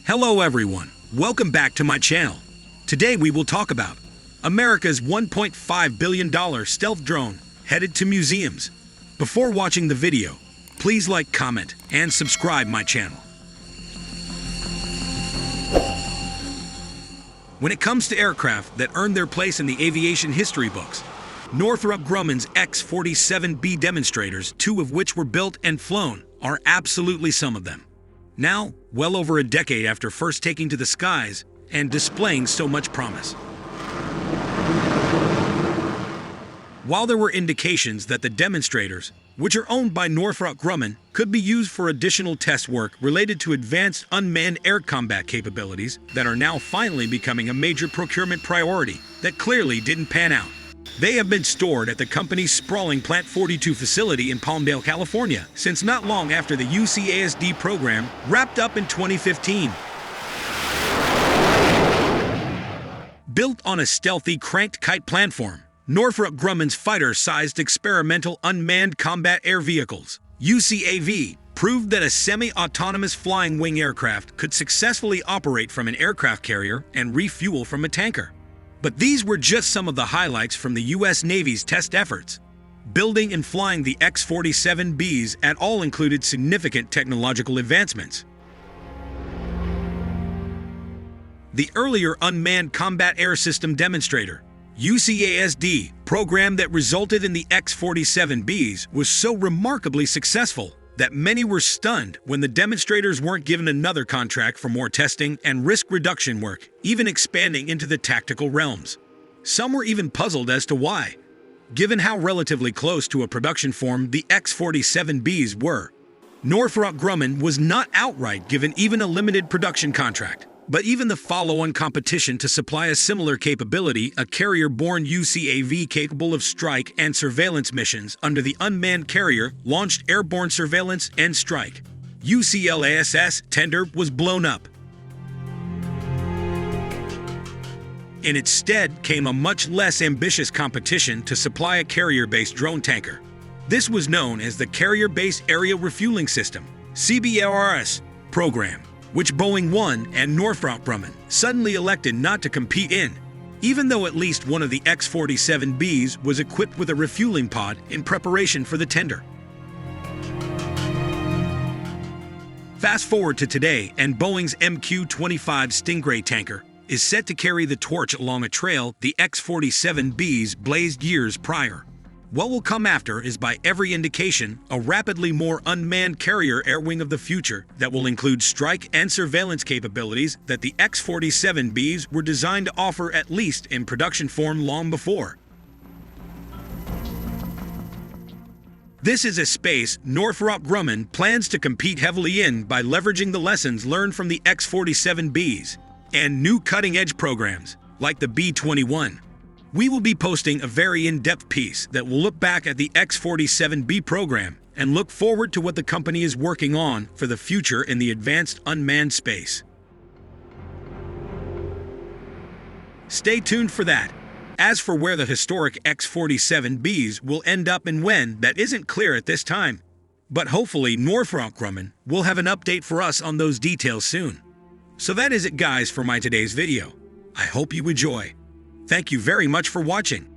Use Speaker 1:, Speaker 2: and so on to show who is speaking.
Speaker 1: Hello everyone, welcome back to my channel. Today we will talk about America's $1.5 billion stealth drone headed to museums. Before watching the video, please like, comment, and subscribe my channel. When it comes to aircraft that earned their place in the aviation history books, Northrop Grumman's X-47B demonstrators, two of which were built and flown, are absolutely some of them. Now, well over a decade after first taking to the skies and displaying so much promise. While there were indications that the demonstrators, which are owned by Northrop Grumman, could be used for additional test work related to advanced unmanned air combat capabilities that are now finally becoming a major procurement priority that clearly didn't pan out. They have been stored at the company's sprawling Plant 42 facility in Palmdale, California, since not long after the UCASD program wrapped up in 2015. Built on a stealthy cranked kite platform, Northrop Grumman's fighter-sized experimental unmanned combat air vehicles, UCAV, proved that a semi-autonomous flying wing aircraft could successfully operate from an aircraft carrier and refuel from a tanker. But these were just some of the highlights from the U.S. Navy's test efforts. Building and flying the X-47Bs at all included significant technological advancements. The earlier Unmanned Combat Air System Demonstrator, UCASD, program that resulted in the X-47Bs was so remarkably successful that many were stunned when the demonstrators weren't given another contract for more testing and risk reduction work, even expanding into the tactical realms. Some were even puzzled as to why, given how relatively close to a production form the X-47Bs were. Northrop Grumman was not outright given even a limited production contract, but even the follow-on competition to supply a similar capability, a carrier-borne UCAV capable of strike and surveillance missions under the Unmanned Carrier Launched Airborne Surveillance and Strike (UCLASS) tender was blown up. In its stead came a much less ambitious competition to supply a carrier-based drone tanker. This was known as the Carrier-Based Area Refueling System (CBARS) program, which Boeing won and Northrop Grumman suddenly elected not to compete in, even though at least one of the X-47Bs was equipped with a refueling pod in preparation for the tender. Fast forward to today, and Boeing's MQ-25 Stingray tanker is set to carry the torch along a trail the X-47Bs blazed years prior. What will come after is, by every indication, a rapidly more unmanned carrier air wing of the future that will include strike and surveillance capabilities that the X-47Bs were designed to offer, at least in production form, long before. This is a space Northrop Grumman plans to compete heavily in by leveraging the lessons learned from the X-47Bs and new cutting-edge programs like the B-21. We will be posting a very in-depth piece that will look back at the X-47B program and look forward to what the company is working on for the future in the advanced unmanned space. Stay tuned for that. As for where the historic X-47Bs will end up and when, that isn't clear at this time. But hopefully Northrop Grumman will have an update for us on those details soon. So that is it, guys, for my today's video. I hope you enjoy. Thank you very much for watching.